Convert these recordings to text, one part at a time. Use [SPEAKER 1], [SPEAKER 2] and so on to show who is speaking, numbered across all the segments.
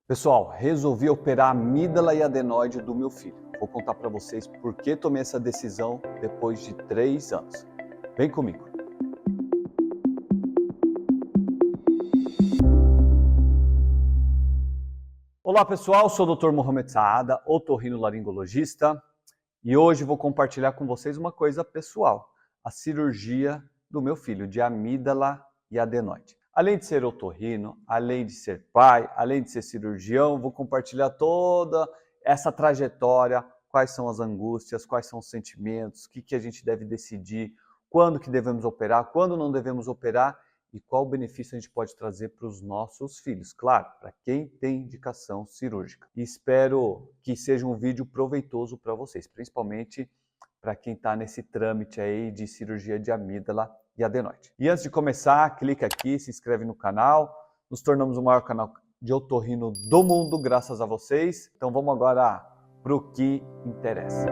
[SPEAKER 1] Pessoal, resolvi operar a amígdala e adenoide do meu filho. Vou contar para vocês por que tomei essa decisão depois de 3 anos. Vem comigo. Olá pessoal, sou o Dr. Mohamed Saada, otorrinolaringologista, e hoje vou compartilhar com vocês uma coisa pessoal, a cirurgia do meu filho de amígdala e adenoide. Além de ser otorrino, além de ser pai, além de ser cirurgião, vou compartilhar toda essa trajetória, quais são as angústias, quais são os sentimentos, o que a gente deve decidir, quando que devemos operar, quando não devemos operar e qual benefício a gente pode trazer para os nossos filhos. Claro, para quem tem indicação cirúrgica. E espero que seja um vídeo proveitoso para vocês, principalmente para quem está nesse trâmite aí de cirurgia de amígdala e adenoide. E antes de começar, clica aqui, se inscreve no canal. Nos tornamos o maior canal de otorrino do mundo, graças a vocês. Então vamos agora para o que interessa.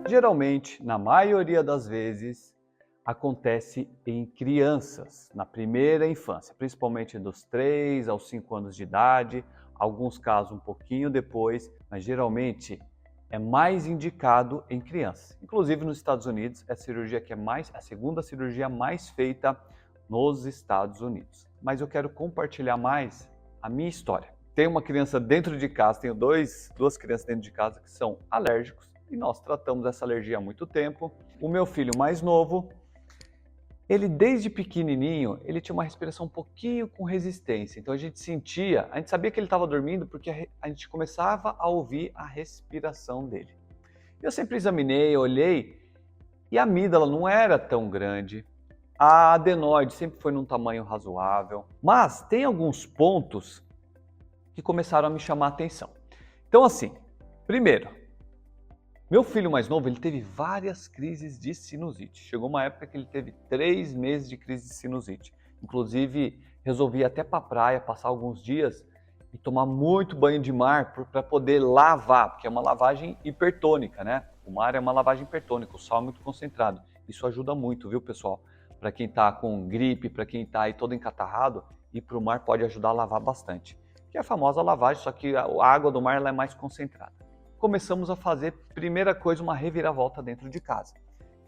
[SPEAKER 1] Geralmente, na maioria das vezes, acontece em crianças, na primeira infância, principalmente dos 3 aos 5 anos de idade, alguns casos um pouquinho depois, mas geralmente é mais indicado em crianças. Inclusive nos Estados Unidos, é a segunda cirurgia mais feita nos Estados Unidos. Mas eu quero compartilhar mais a minha história. Tenho uma criança dentro de casa, tenho duas crianças dentro de casa que são alérgicos e nós tratamos essa alergia há muito tempo. O meu filho mais novo, ele desde pequenininho, ele tinha uma respiração um pouquinho com resistência. Então a gente sabia que ele estava dormindo porque a gente começava a ouvir a respiração dele. Eu sempre examinei, olhei, e a amígdala não era tão grande. A adenoide sempre foi num tamanho razoável. Mas tem alguns pontos que começaram a me chamar a atenção. Então assim, primeiro, meu filho mais novo, ele teve várias crises de sinusite. Chegou uma época que ele teve 3 meses de crise de sinusite. Inclusive, resolvi ir até para a praia, passar alguns dias e tomar muito banho de mar para poder lavar, porque é uma lavagem hipertônica, né? O mar é uma lavagem hipertônica, o sal é muito concentrado. Isso ajuda muito, viu, pessoal? Para quem está com gripe, para quem está aí todo encatarrado, ir para o mar pode ajudar a lavar bastante. Que é a famosa lavagem, só que a água do mar ela é mais concentrada. Começamos a fazer, primeira coisa, uma reviravolta dentro de casa.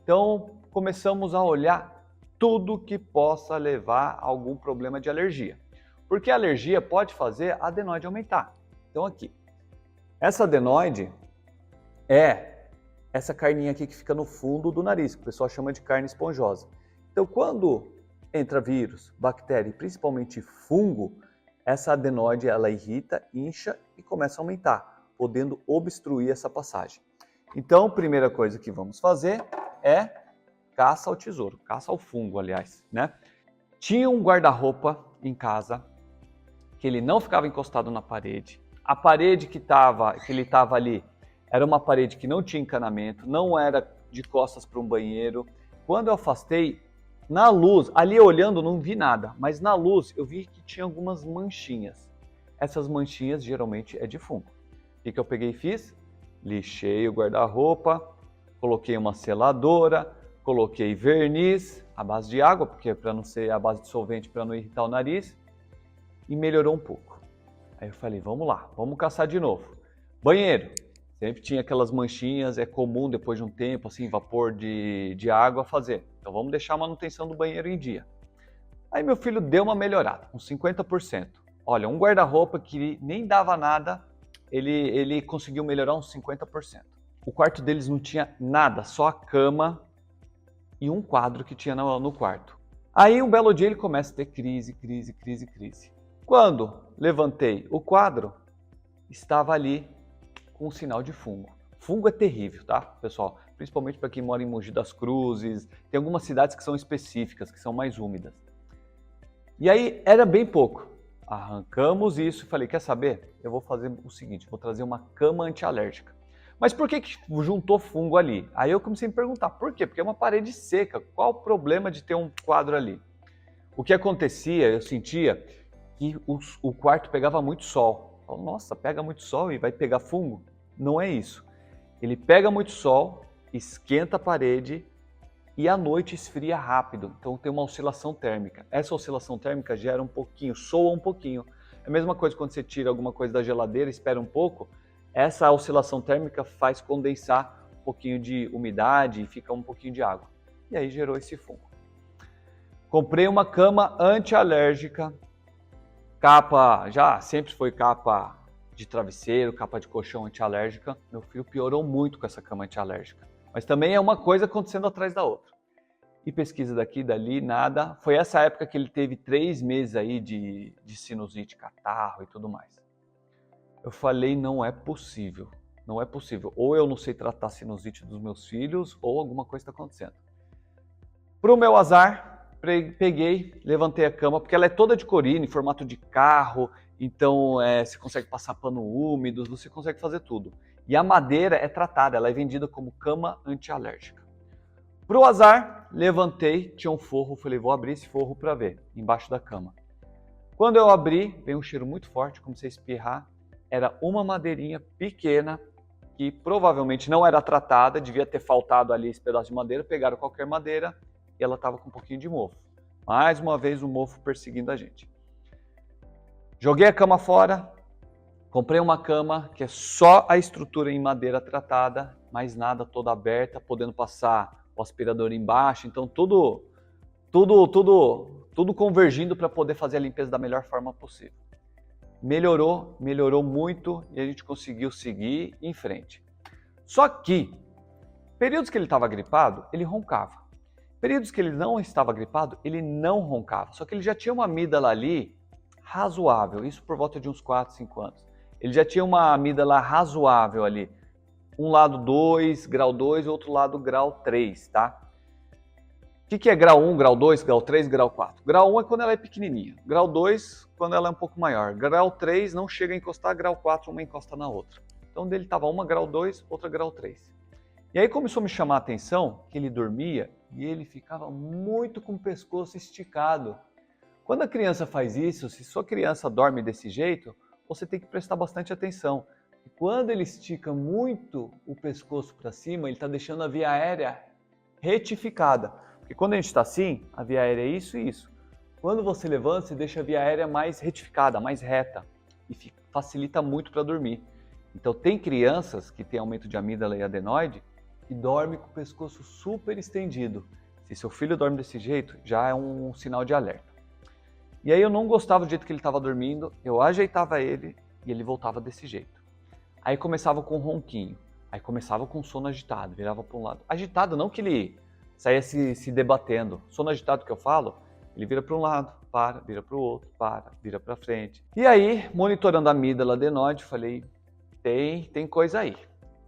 [SPEAKER 1] Então, começamos a olhar tudo que possa levar a algum problema de alergia. Porque a alergia pode fazer a adenoide aumentar. Então aqui, essa adenoide é essa carninha aqui que fica no fundo do nariz, que o pessoal chama de carne esponjosa. Então quando entra vírus, bactéria e principalmente fungo, essa adenoide ela irrita, incha e começa a aumentar, podendo obstruir essa passagem. Então, a primeira coisa que vamos fazer é caça ao tesouro, caça ao fungo, aliás, né? Tinha um guarda-roupa em casa que ele não ficava encostado na parede. A parede que ele estava ali era uma parede que não tinha encanamento, não era de costas para um banheiro. Quando eu afastei, na luz, ali olhando não vi nada, mas na luz eu vi que tinha algumas manchinhas. Essas manchinhas geralmente é de fungo. O que eu peguei e fiz? Lixei o guarda-roupa, coloquei uma seladora, coloquei verniz à base de água, porque para não ser a base de solvente, para não irritar o nariz, e melhorou um pouco. Aí eu falei, vamos lá, vamos caçar de novo. Banheiro, sempre tinha aquelas manchinhas, é comum depois de um tempo, assim, vapor de água fazer. Então vamos deixar a manutenção do banheiro em dia. Aí meu filho deu uma melhorada, uns 50%. Olha, um guarda-roupa que nem dava nada, ele conseguiu melhorar uns 50%. O quarto deles não tinha nada, só a cama e um quadro que tinha no quarto. Aí um belo dia ele começa a ter crise. Quando levantei o quadro, estava ali com um sinal de fungo. Fungo é terrível, tá, pessoal? Principalmente para quem mora em Mogi das Cruzes, tem algumas cidades que são específicas, que são mais úmidas. E aí era bem pouco. Arrancamos isso e falei, quer saber? Eu vou fazer o seguinte, vou trazer uma cama antialérgica. Mas por que juntou fungo ali? Aí eu comecei a me perguntar, por quê? Porque é uma parede seca, qual o problema de ter um quadro ali? O que acontecia, eu sentia que o quarto pegava muito sol. Eu, nossa, pega muito sol e vai pegar fungo? Não é isso. Ele pega muito sol, esquenta a parede e à noite esfria rápido, então tem uma oscilação térmica. Essa oscilação térmica gera um pouquinho, soa um pouquinho. É a mesma coisa quando você tira alguma coisa da geladeira, espera um pouco, essa oscilação térmica faz condensar um pouquinho de umidade e fica um pouquinho de água. E aí gerou esse fungo. Comprei uma cama antialérgica, capa, já sempre foi capa de travesseiro, capa de colchão antialérgica. Meu filho piorou muito com essa cama antialérgica. Mas também é uma coisa acontecendo atrás da outra. E pesquisa daqui, dali, nada. Foi essa época que ele teve 3 meses aí de sinusite, catarro e tudo mais. Eu falei, não é possível, não é possível. Ou eu não sei tratar a sinusite dos meus filhos, ou alguma coisa está acontecendo. Para o meu azar, peguei, levantei a cama, porque ela é toda de corina, em formato de carro, então você consegue passar pano úmido, você consegue fazer tudo. E a madeira é tratada, ela é vendida como cama antialérgica. Para o azar, levantei, tinha um forro, falei, vou abrir esse forro para ver, embaixo da cama. Quando eu abri, veio um cheiro muito forte, comecei a espirrar. Era uma madeirinha pequena, que provavelmente não era tratada, devia ter faltado ali esse pedaço de madeira, pegaram qualquer madeira e ela estava com um pouquinho de mofo. Mais uma vez o mofo perseguindo a gente. Joguei a cama fora, comprei uma cama que é só a estrutura em madeira tratada, mais nada, toda aberta, podendo passar o aspirador embaixo, então tudo convergindo para poder fazer a limpeza da melhor forma possível. Melhorou muito e a gente conseguiu seguir em frente. Só que, períodos que ele estava gripado, ele roncava. Períodos que ele não estava gripado, ele não roncava. Só que ele já tinha uma amígdala ali razoável, isso por volta de uns 4, 5 anos. Ele já tinha uma amígdala razoável ali. Um lado 2, grau 2, outro lado grau 3, tá? O que é grau 1, grau 2, grau 3, grau 4? Grau 1 é quando ela é pequenininha. Grau 2, quando ela é um pouco maior. Grau 3 não chega a encostar, grau 4 uma encosta na outra. Então dele estava uma grau 2, outra grau 3. E aí começou a me chamar a atenção que ele dormia e ele ficava muito com o pescoço esticado. Quando a criança faz isso, se sua criança dorme desse jeito, você tem que prestar bastante atenção. E quando ele estica muito o pescoço para cima, ele está deixando a via aérea retificada. Porque quando a gente está assim, a via aérea é isso e isso. Quando você levanta, você deixa a via aérea mais retificada, mais reta. E facilita muito para dormir. Então tem crianças que têm aumento de amígdala e adenoide que dormem com o pescoço super estendido. Se seu filho dorme desse jeito, já é um sinal de alerta. E aí eu não gostava do jeito que ele estava dormindo, eu ajeitava ele e ele voltava desse jeito. Aí começava com um ronquinho, aí começava com sono agitado, virava para um lado. Agitado não que ele saia se debatendo. Sono agitado que eu falo, ele vira para um lado, para, vira para o outro, para, vira para frente. E aí, monitorando a amígdala, adenoide, falei, tem coisa aí.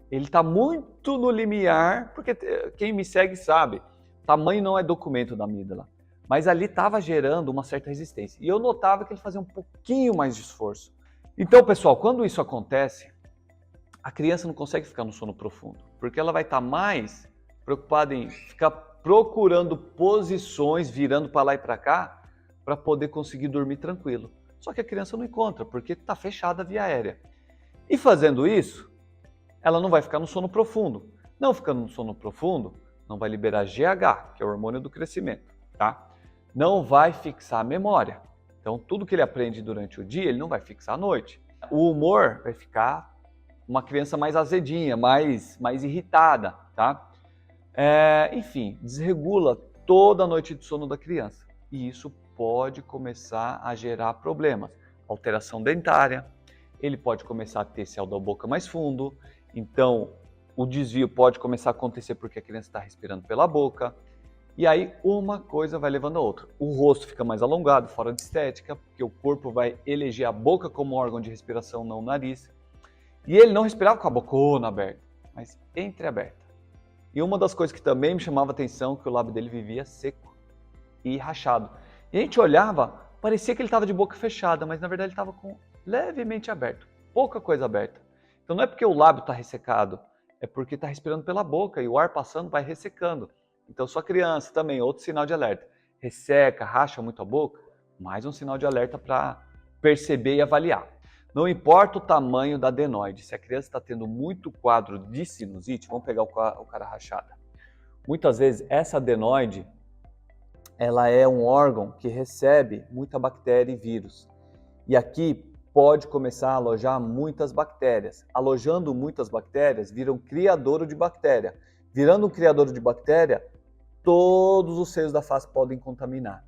[SPEAKER 1] Ele está muito no limiar, porque quem me segue sabe, tamanho não é documento da amígdala. Mas ali estava gerando uma certa resistência. E eu notava que ele fazia um pouquinho mais de esforço. Então, pessoal, quando isso acontece, a criança não consegue ficar no sono profundo, porque ela vai estar mais preocupada em ficar procurando posições, virando para lá e para cá, para poder conseguir dormir tranquilo. Só que a criança não encontra, porque está fechada a via aérea. E fazendo isso, ela não vai ficar no sono profundo. Não ficando no sono profundo, não vai liberar GH, que é o hormônio do crescimento, tá? Não vai fixar a memória. Então, tudo que ele aprende durante o dia, ele não vai fixar à noite. O humor vai ficar uma criança mais azedinha, mais irritada, tá? Enfim, desregula toda a noite de sono da criança. E isso pode começar a gerar problemas. Alteração dentária, ele pode começar a ter céu da boca mais fundo, então o desvio pode começar a acontecer porque a criança está respirando pela boca. E aí uma coisa vai levando a outra. O rosto fica mais alongado, fora de estética, porque o corpo vai eleger a boca como órgão de respiração, não o nariz. E ele não respirava com a bocona aberta, mas entreaberta. E uma das coisas que também me chamava a atenção, que o lábio dele vivia seco e rachado. E a gente olhava, parecia que ele estava de boca fechada, mas na verdade ele estava com levemente aberto, pouca coisa aberta. Então não é porque o lábio está ressecado, é porque está respirando pela boca e o ar passando vai ressecando. Então sua criança também, outro sinal de alerta, resseca, racha muito a boca, mais um sinal de alerta para perceber e avaliar. Não importa o tamanho da adenoide, se a criança está tendo muito quadro de sinusite, vamos pegar o cara rachada. Muitas vezes essa adenoide, ela é um órgão que recebe muita bactéria e vírus. E aqui pode começar a alojar muitas bactérias. Alojando muitas bactérias, vira um criadouro de bactéria. Virando um criadouro de bactéria, todos os seios da face podem contaminar.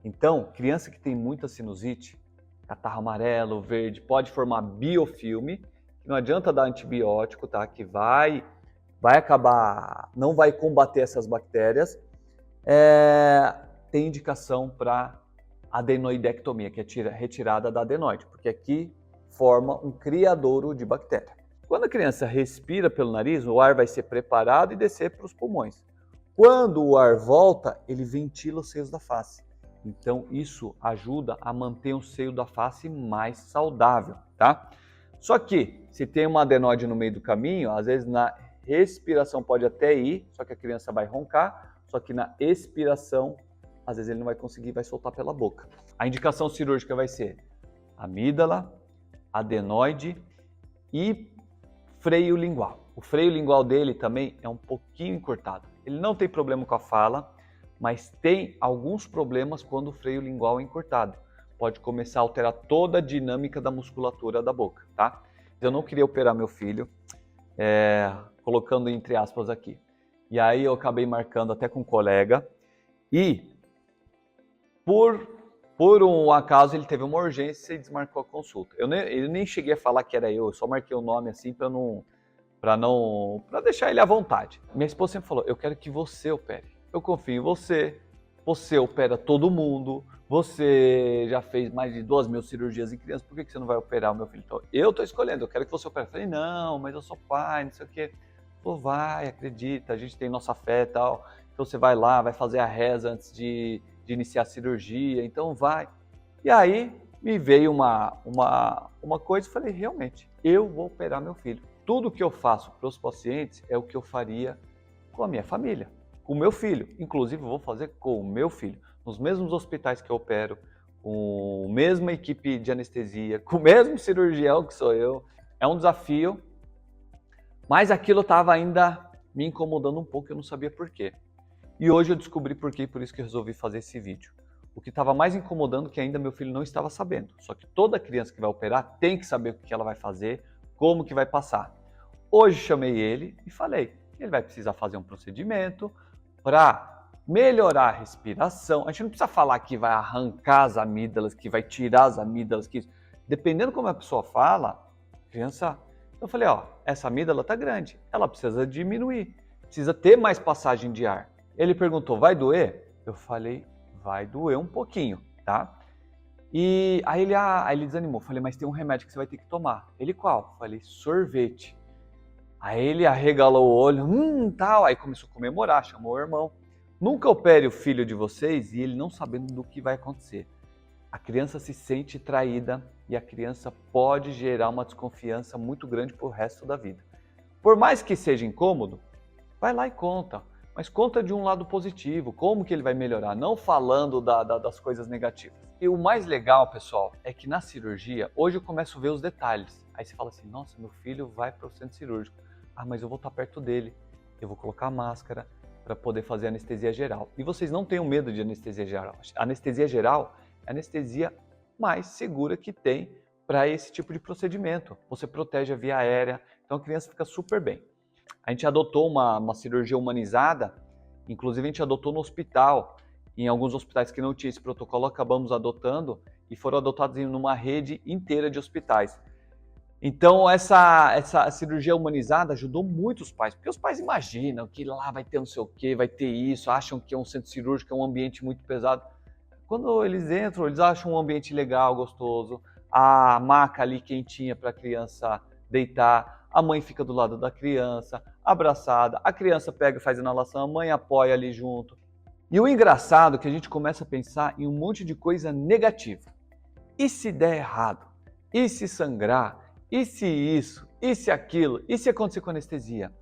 [SPEAKER 1] Então, criança que tem muita sinusite, catarro amarelo, verde, pode formar biofilme. Não adianta dar antibiótico, tá? Que vai acabar, não vai combater essas bactérias. Tem indicação para adenoidectomia, que é retirada da adenoide, porque aqui forma um criadouro de bactéria. Quando a criança respira pelo nariz, o ar vai ser preparado e descer para os pulmões. Quando o ar volta, ele ventila os seios da face. Então, isso ajuda a manter o seio da face mais saudável, tá? Só que, se tem uma adenoide no meio do caminho, às vezes na respiração pode até ir, só que a criança vai roncar, só que na expiração, às vezes ele não vai conseguir, vai soltar pela boca. A indicação cirúrgica vai ser amígdala, adenoide e freio lingual. O freio lingual dele também é um pouquinho encurtado. Ele não tem problema com a fala, mas tem alguns problemas quando o freio lingual é encurtado. Pode começar a alterar toda a dinâmica da musculatura da boca, tá? Eu não queria operar meu filho, colocando entre aspas aqui. E aí eu acabei marcando até com um colega e por um acaso ele teve uma urgência e desmarcou a consulta. Eu nem cheguei a falar que era eu só marquei o nome assim para deixar ele à vontade. Minha esposa sempre falou, eu quero que você opere. Eu confio em você, você opera todo mundo, você já fez mais de 2.000 cirurgias em crianças, por que você não vai operar o meu filho? Então, eu estou escolhendo, eu quero que você opere. Eu falei, não, mas eu sou pai, não sei o quê. Pô, vai, acredita, a gente tem nossa fé e tal. Então você vai lá, vai fazer a reza antes de iniciar a cirurgia, então vai. E aí me veio uma coisa e falei, realmente, eu vou operar meu filho. Tudo que eu faço para os pacientes é o que eu faria com a minha família, com o meu filho. Inclusive, eu vou fazer com o meu filho, nos mesmos hospitais que eu opero, com a mesma equipe de anestesia, com o mesmo cirurgião que sou eu. É um desafio, mas aquilo estava ainda me incomodando um pouco, eu não sabia por quê. E hoje eu descobri por quê, por isso que eu resolvi fazer esse vídeo. O que estava mais incomodando é que ainda meu filho não estava sabendo. Só que toda criança que vai operar tem que saber o que ela vai fazer, como que vai passar. Hoje chamei ele e falei, ele vai precisar fazer um procedimento para melhorar a respiração. A gente não precisa falar que vai arrancar as amígdalas, que vai tirar as amígdalas, que dependendo como a pessoa fala, criança... Eu falei, ó, essa amígdala tá grande, ela precisa diminuir, precisa ter mais passagem de ar. Ele perguntou, vai doer? Eu falei, vai doer um pouquinho, tá? E aí ele desanimou. Falei, mas tem um remédio que você vai ter que tomar. Ele, qual? Falei, sorvete. Aí ele arregalou o olho, tal. Aí começou a comemorar, chamou o irmão. Nunca opere o filho de vocês e ele não sabendo do que vai acontecer. A criança se sente traída e a criança pode gerar uma desconfiança muito grande pro resto da vida. Por mais que seja incômodo, vai lá e conta. Mas conta de um lado positivo, como que ele vai melhorar, não falando das coisas negativas. E o mais legal, pessoal, é que na cirurgia, hoje eu começo a ver os detalhes. Aí você fala assim, nossa, meu filho vai para o centro cirúrgico. Ah, mas eu vou estar perto dele, eu vou colocar a máscara para poder fazer anestesia geral. E vocês não tenham medo de anestesia geral. A anestesia geral é a anestesia mais segura que tem para esse tipo de procedimento. Você protege a via aérea, então a criança fica super bem. A gente adotou uma cirurgia humanizada, inclusive a gente adotou no hospital. Em alguns hospitais que não tinha esse protocolo, acabamos adotando e foram adotados em uma rede inteira de hospitais. Então essa cirurgia humanizada ajudou muito os pais, porque os pais imaginam que lá vai ter não sei o que, vai ter isso, acham que é um centro cirúrgico, é um ambiente muito pesado. Quando eles entram, eles acham um ambiente legal, gostoso, a maca ali quentinha para a criança deitar, a mãe fica do lado da criança, abraçada, a criança pega e faz inalação, a mãe apoia ali junto. E o engraçado é que a gente começa a pensar em um monte de coisa negativa. E se der errado? E se sangrar? E se isso? E se aquilo? E se acontecer com anestesia?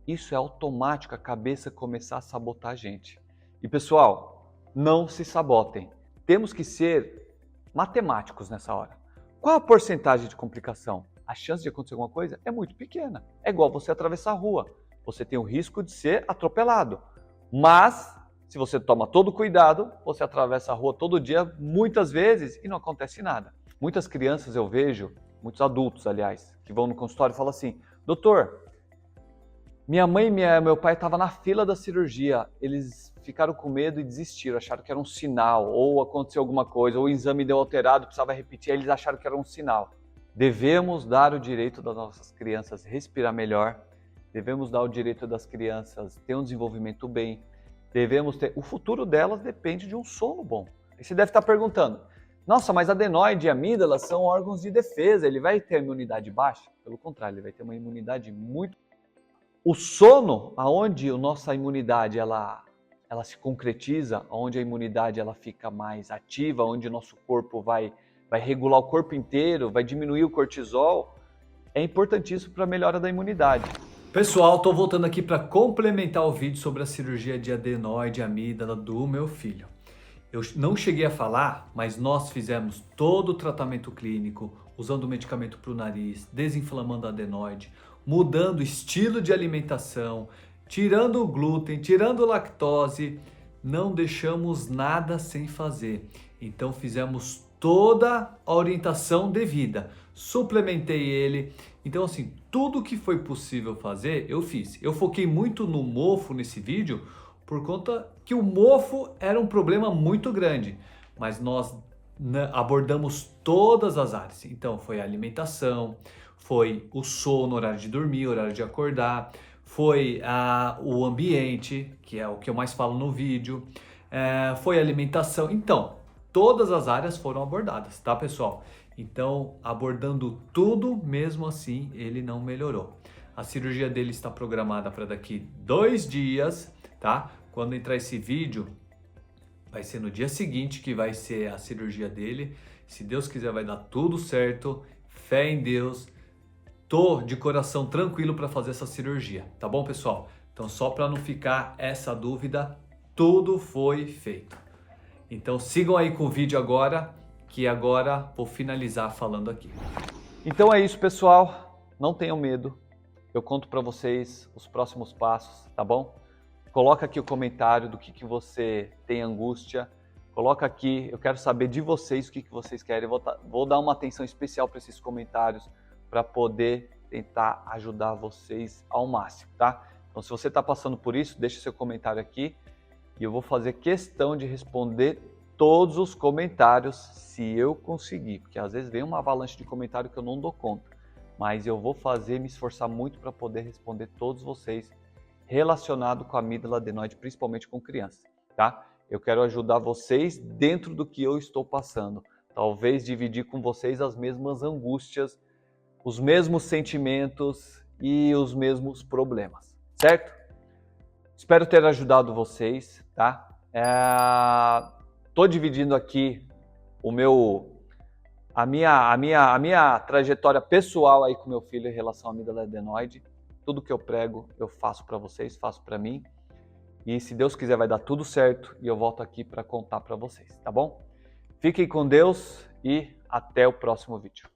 [SPEAKER 1] Isso é automático, a cabeça começar a sabotar a gente. E pessoal, não se sabotem. Temos que ser matemáticos nessa hora. Qual a porcentagem de complicação? A chance de acontecer alguma coisa é muito pequena. É igual você atravessar a rua. Você tem o risco de ser atropelado. Mas, se você toma todo cuidado, você atravessa a rua todo dia, muitas vezes, e não acontece nada. Muitas crianças eu vejo, muitos adultos, aliás, que vão no consultório e falam assim: doutor, minha mãe e meu pai estavam na fila da cirurgia, eles ficaram com medo e desistiram, acharam que era um sinal, ou aconteceu alguma coisa, ou o exame deu alterado, precisava repetir, aí eles acharam que era um sinal. Devemos dar o direito das nossas crianças respirar melhor, devemos dar o direito das crianças ter um desenvolvimento bem, devemos ter... O futuro delas depende de um sono bom. E você deve estar perguntando, nossa, mas a adenoide e a amígdala são órgãos de defesa, ele vai ter imunidade baixa? Pelo contrário, ele vai ter uma imunidade muito... O sono, aonde a nossa imunidade ela se concretiza, onde a imunidade ela fica mais ativa, onde o nosso corpo vai regular o corpo inteiro, vai diminuir o cortisol, é importantíssimo para a melhora da imunidade.
[SPEAKER 2] Pessoal, estou voltando aqui para complementar o vídeo sobre a cirurgia de adenoide e amígdala do meu filho. Eu não cheguei a falar, mas nós fizemos todo o tratamento clínico, usando medicamento para o nariz, desinflamando a adenoide, mudando o estilo de alimentação, tirando o glúten, tirando a lactose, não deixamos nada sem fazer. Então fizemos toda a orientação devida, suplementei ele. Então assim, tudo que foi possível fazer, eu fiz. Eu foquei muito no mofo nesse vídeo, por conta que o mofo era um problema muito grande, mas nós abordamos todas as áreas. Então foi a alimentação, foi o sono, horário de dormir, horário de acordar, foi o ambiente, que é o que eu mais falo no vídeo, foi a alimentação. Então, todas as áreas foram abordadas, tá, pessoal? Então, abordando tudo, mesmo assim, ele não melhorou. A cirurgia dele está programada para daqui 2 dias, tá? Quando entrar esse vídeo, vai ser no dia seguinte que vai ser a cirurgia dele. Se Deus quiser, vai dar tudo certo. Fé em Deus. Tô de coração tranquilo para fazer essa cirurgia, tá bom, pessoal? Então, só para não ficar essa dúvida, tudo foi feito. Então, sigam aí com o vídeo agora, que agora vou finalizar falando aqui.
[SPEAKER 1] Então é isso, pessoal. Não tenham medo. Eu conto para vocês os próximos passos, tá bom? Coloca aqui o comentário do que você tem angústia. Coloca aqui, eu quero saber de vocês o que vocês querem. Vou dar uma atenção especial para esses comentários para poder tentar ajudar vocês ao máximo, tá? Então, se você está passando por isso, deixa seu comentário aqui e eu vou fazer questão de responder todos os comentários se eu conseguir, porque às vezes vem uma avalanche de comentário que eu não dou conta, mas eu vou me esforçar muito para poder responder todos vocês relacionado com a amígdala adenoide, principalmente com crianças, tá? Eu quero ajudar vocês dentro do que eu estou passando. Talvez dividir com vocês as mesmas angústias, os mesmos sentimentos e os mesmos problemas, certo? Espero ter ajudado vocês, tá? Tô dividindo aqui a minha trajetória pessoal aí com meu filho em relação à amígdala adenoide. Tudo que eu prego, eu faço para vocês, faço para mim. E se Deus quiser vai dar tudo certo e eu volto aqui para contar para vocês, tá bom? Fiquem com Deus e até o próximo vídeo.